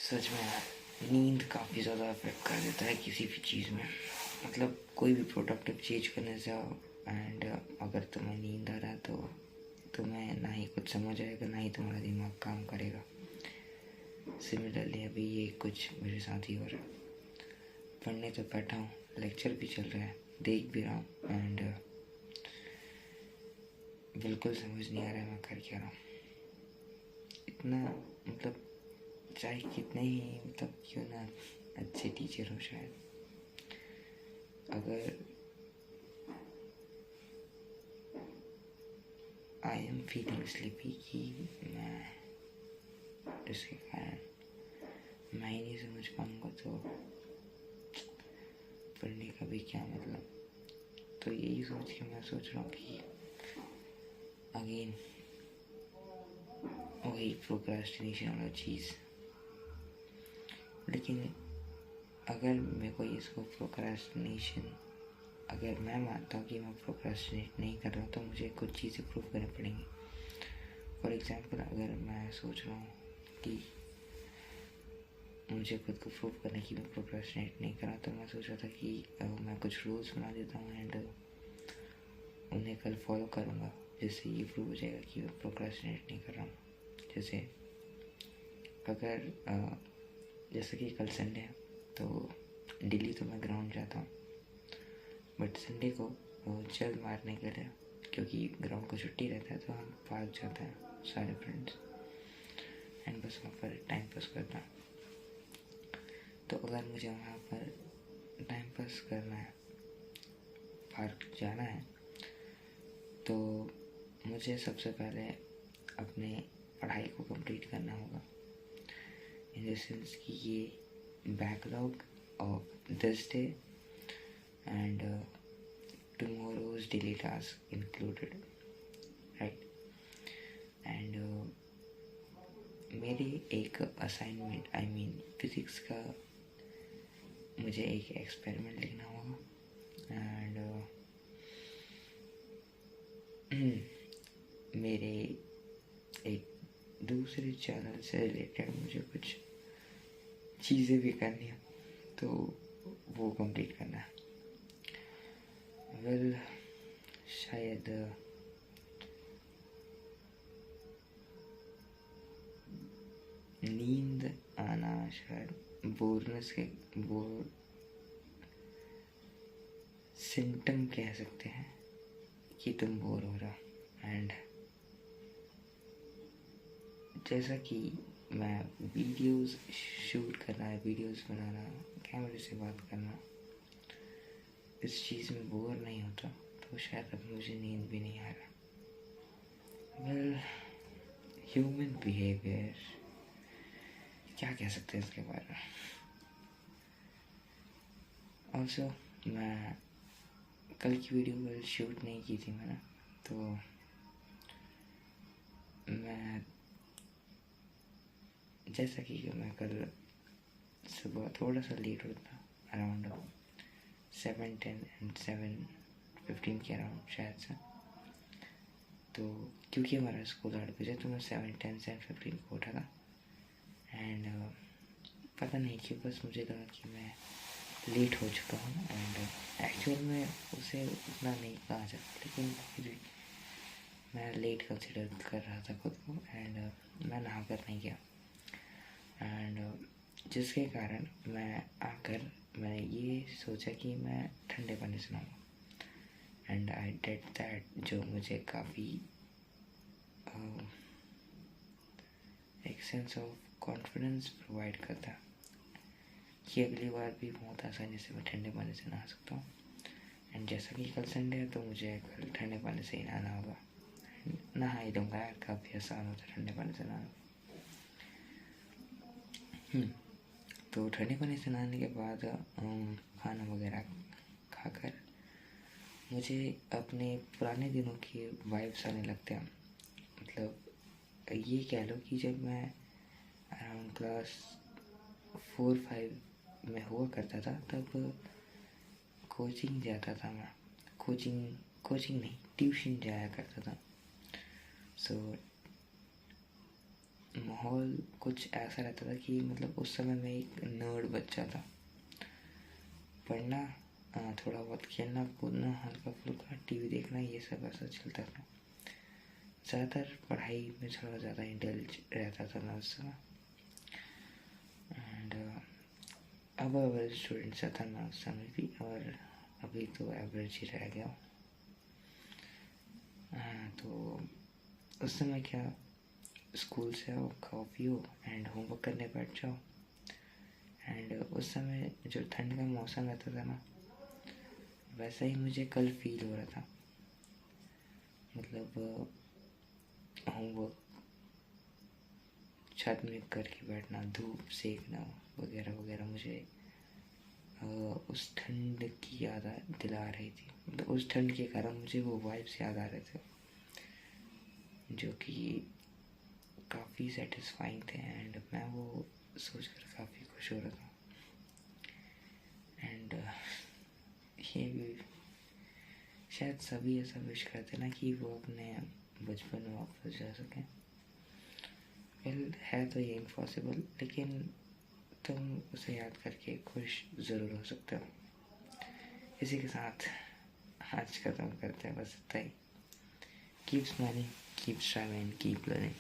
सच में यार, नींद काफ़ी ज़्यादा अफेक्ट कर देता है किसी भी चीज़ में। मतलब कोई भी प्रोडक्टिव चीज़ करने जाओ एंड अगर तुम्हें नींद आ रहा है तो तुम्हें ना ही कुछ समझ आएगा, ना ही तुम्हारा दिमाग काम करेगा। सिमिलरली अभी ये कुछ मेरे साथ ही हो रहा है। पढ़ने तो बैठा हूँ, लेक्चर भी चल रहा है, देख भी रहा हूँ एंड बिल्कुल समझ नहीं आ रहा है मैं कर क्या रहा हूँ। इतना मतलब चाहे कितने ही मतलब क्यों ना अच्छे टीचर हो, शायद अगर आई एम फीलिंग स्लीपी कि मैं इसके कारण मैं ही नहीं समझ पाऊँगा तो पढ़ने का भी क्या मतलब। तो यही सोच के मैं सोच रहा हूँ कि अगेन वही प्रोक्रास्टिनेशन वाला चीज़। लेकिन अगर मेरे को इसको प्रोक्रास्टिनेशन, अगर मैं मानता हूँ कि मैं प्रोक्रास्टिनेट नहीं कर रहा हूँ तो मुझे कुछ चीज़ें प्रूव करनी पड़ेंगी। फॉर एग्ज़ाम्पल, अगर मैं सोच रहा हूँ कि मुझे खुद को प्रूव करना कि मैं प्रोक्रास्टिनेट नहीं कर रहा, तो मैं सोच रहा था कि मैं कुछ रूल्स बना देता हूँ एंड उन्हें कल फॉलो करूँगा, जिससे ये प्रूव हो जाएगा कि मैं प्रोक्रास्टिनेट नहीं कर रहा हूँ। जैसे अगर जैसे कि कल संडे है तो डेली तो मैं ग्राउंड जाता हूँ, बट संडे को चल मारने के लिए, क्योंकि ग्राउंड को छुट्टी रहता है, तो हम पार्क जाते हैं सारे फ्रेंड्स एंड बस वहाँ पर टाइम पास करता हूँ। तो अगर मुझे वहाँ पर टाइम पास करना है, पार्क जाना है, तो मुझे सबसे पहले अपने पढ़ाई को कंप्लीट करना होगा। इन द सेंस कि ये backlog of this day and tomorrow's daily task included, right? And मेरी एक असाइनमेंट, आई मीन फिज़िक्स का, मुझे एक एक्सपेरिमेंट लिखना होगा एंड मेरे एक दूसरे चैनल से रिलेटेड मुझे कुछ चीज़ें भी करनी है, तो वो कंप्लीट करना है। वेल, शायद नींद आना शायद बोरनेस के बोर सिम्टम कह सकते हैं कि तुम बोर हो रहा। एंड जैसा कि मैं वीडियोस शूट करना है, वीडियोस बनाना, कैमरे से बात करना, इस चीज़ में बोर नहीं होता, तो शायद अब मुझे नींद भी नहीं आ रहा। वेल, ह्यूमन बिहेवियर क्या कह सकते हैं इसके बारे में। ऑल्सो मैं कल की वीडियो शूट नहीं की थी मैंने, तो मैं जैसा कि मैं कल सुबह थोड़ा सा लेट उठा, अराउंड 7:10 एंड 7:15 के अराउंड शायद से। तो क्योंकि हमारा स्कूल 8 बजे, तो मैं 7:10 7:15 को उठा था एंड पता नहीं कि बस मुझे लगा कि मैं लेट हो चुका हूँ एंड एक्चुअल में उसे उतना नहीं कहा जाता, लेकिन फिर भी मैं लेट कंसिडर कर रहा था खुद को एंड मैं नहा कर नहीं गया एंड जिसके कारण मैं आकर मैंने ये सोचा कि मैं ठंडे पानी से नहाऊँ एंड आई डिड दैट, जो मुझे काफ़ी एक सेंस ऑफ कॉन्फिडेंस प्रोवाइड करता कि अगली बार भी बहुत आसानी से मैं ठंडे पानी से नहा सकता हूँ। एंड जैसा कि कल संडे है, तो मुझे कल ठंडे पानी से ही नहाना होगा। नहा ही लूँगा यार, काफ़ी आसान होता है ठंडे पानी से नहाना। तो ठंडे पानी से नहाने के बाद खाना वगैरह खाकर मुझे अपने पुराने दिनों के वाइब्स आने लगते हैं। मतलब ये कह लो कि जब मैं अराउंड क्लास 4-5 में हुआ करता था, तब कोचिंग जाता था मैं। कोचिंग नहीं, ट्यूशन जाया करता था। सो माहौल कुछ ऐसा रहता था कि मतलब उस समय मैं एक नर्ड बच्चा था। पढ़ना, थोड़ा बहुत खेलना कूदना, हल्का फुल्का टीवी देखना, ये सब ऐसा चलता था। ज़्यादातर पढ़ाई में थोड़ा ज़्यादा इंटेलिज रहता था मैं उस समय। एंड अब एवरेज स्टूडेंट सा था मैं उस समय भी, और अभी तो एवरेज ही रह गया। तो उस समय क्या, स्कूल से आओ, खाओ पियो एंड होमवर्क करने बैठ जाओ। एंड उस समय जो ठंड का मौसम रहता था ना, वैसा ही मुझे कल फील हो रहा था। मतलब होमवर्क छत में करके बैठना, धूप सेकना वगैरह वगैरह, मुझे उस ठंड की याद दिला रही थी। मतलब उस ठंड के कारण मुझे वो वाइब्स याद आ रहे थे, जो कि काफ़ी सेटिस्फाइंग थे। एंड मैं वो सोचकर काफ़ी खुश हो रहा था। एंड ये भी शायद सभी ऐसा विश करते ना कि वो अपने बचपन में वापस जा सकें। वेल, है तो ये इम्पॉसिबल, लेकिन तुम उसे याद करके खुश ज़रूर हो सकते हो। इसी के साथ आज खत्म करते हैं, बस इतना ही। Keep smiling, keep striving, keep learning.